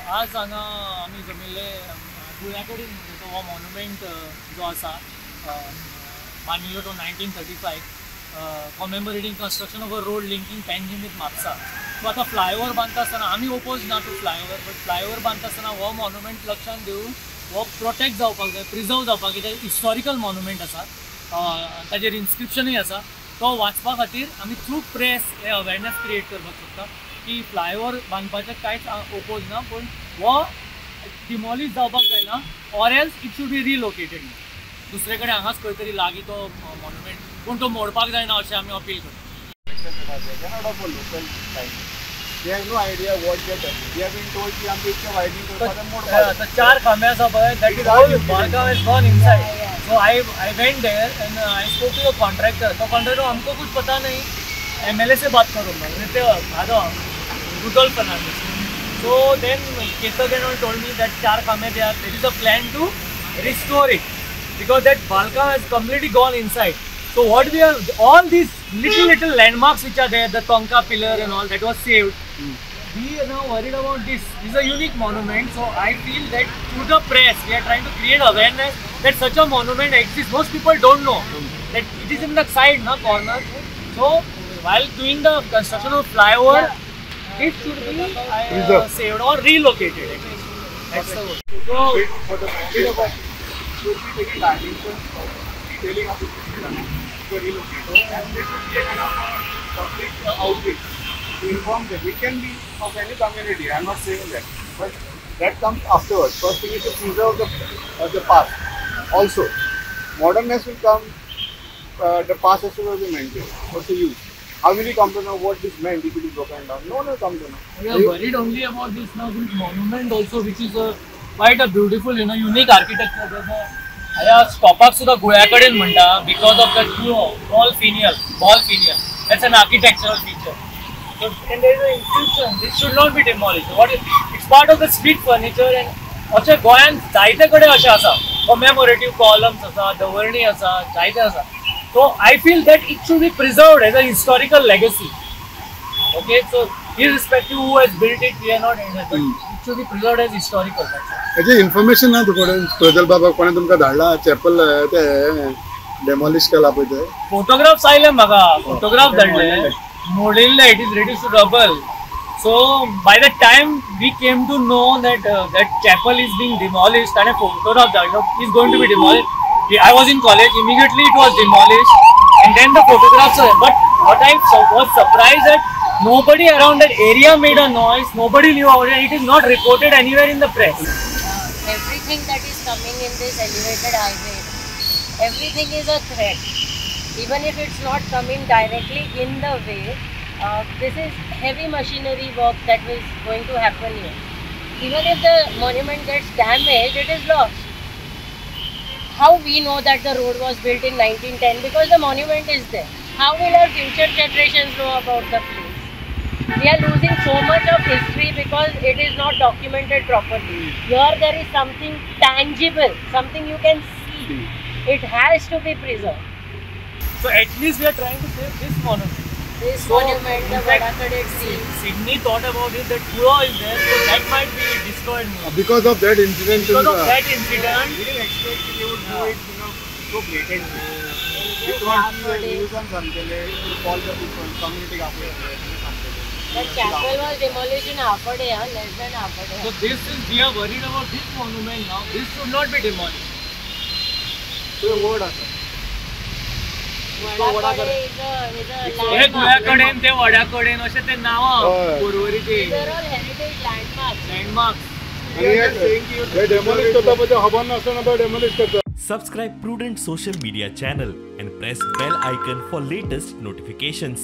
आज हांगा आमी जमिल्ले गोंया कडेन तो हो मॉन्युमेंट जो आसा बांदिल्लो तो 1935 commemorating construction of a road linking Panjim with Mapusa. So आतां फ्लायओव्हर बांदता आसतना आमी ओपोज ना टू फ्लायओव्हर, बट फ्लायओव्हर बांदता आसतना हो मॉन्युमेंट लक्षांत दिवन हो प्रोटेक्ट जावपाक जाय, प्रिजर्व जावपाक, कित्याक हिस्टॉरिकल मॉन्युमेंट आसा, ताजेर इन्स्क्रिप्शनूय आसा. तो वाचपा खातीर आमी थ्रू प्रेस हे अवेरनेस क्रिएट करपाक सोदता की फ्लायओव्हर बांदपाचें कांयच ओपोज ना, पूण हो डिमॉलिश जावपाक जायना, or else it should be relocated. दुसरे कडेन हांगाच खंय तरी लागीं तो मॉन्युमेंट, पूण तो मोडपाक जायना अशें आमी अपील करता. They have no idea what they are doing. They have been told कि आमचे इतके widening करपाचें मोडपाचें. The चार खांबे आसा पळय, that is how Bhalgav has gone inside. So I went there and I spoke to the contractor. तो contractor हमको कुछ पता नहीं, MLA से बात करो मैं, Rudolf Fernandez. So then Ketak and all told me that चार खांबे there is a plan to restore it because that Bhalgav has completely gone inside. So what we have, all these little landmarks which are there, the Tonka pillar and all that was saved. We are now worried about this. This is a unique monument, so I feel that through the press we are trying to create awareness that such a monument exists. Most people don't know that it is in the side, corner. So while doing the construction of flyover, it should be saved or relocated. That's the word. So For the benefit of us, should be taking dimensions of detailing of the city to relocate. And this should be a kind of public outreach to inform them. It can be of any community, I am not saying that. But that comes afterwards. First thing is to preserve the past. Also, modernness will come, the past has to be maintained. What to use? How will you come to know what this meant if it is broken down? No one will come to know. We are worried only about this now, this monument also, which is quite a beautiful, unique architecture. There's a stopak suda Goya कडेन म्हणटा because of the ball finial. That's an architectural feature. So, and there is an inscription. This should not be demolished. It's part of the street furniture, and अशें गोंयान जायते कडेन अशें आसा. Commemorative columns आसा, दवर्णी आसा, जायते आसा. So I feel that it should be preserved as a historical legacy. Okay, so irrespective who has built it, we are not interested. It should be preserved as historical. याची information ना तुकडे प्रजल बाबा कोणी तुमका धाडला चॅपल ते डेमॉलिश केला पळय ते फोटोग्राफ्स आयले म्हाका, फोटोग्राफ धाडले, मोडिल्ले, it is reduced to rubble. So by the time we came to know that that chapel is being demolished and a photograph that is going to be demolished, I was in college. Immediately it was demolished, and then the photographs are. But what I was surprised that nobody around that area made a noise. Nobody knew about it. It is not reported anywhere in the press. Everything that is coming in this elevated highway, everything is a threat. Even if it's not coming directly in the way, this is heavy machinery work that is going to happen here. Even if the monument gets damaged, it is lost. How we know that the road was built in 1910? Because the monument is there. How will our future generations know about the place? We are losing so much of history because it is not documented properly. Here there is something tangible, something you can see. It has to be preserved. So at least we are trying to save this monument. This monument, the Vadakade Sea. Sydney thought about it that Kula is there, so that might be destroyed. because of that incident Because of that incident, We didn't expect they would do it, so blatantly. It was news on something, to call the people, community The chapel was demolished in half a day, less than half a day. so this is, we are worried about this monument now. This should not be demolished. So a word also. Vadakade is a hey landmark. गोव्याकडेन ते वड्याकडेन अशें ते नांवां हय. परवरीची These are all heritage landmarks. Landmarks. हे डेमॉलिश करता पळय ते खबर नासतना पळय डेमॉलिश करता. Subscribe Prudent social media channel and press bell icon for latest notifications.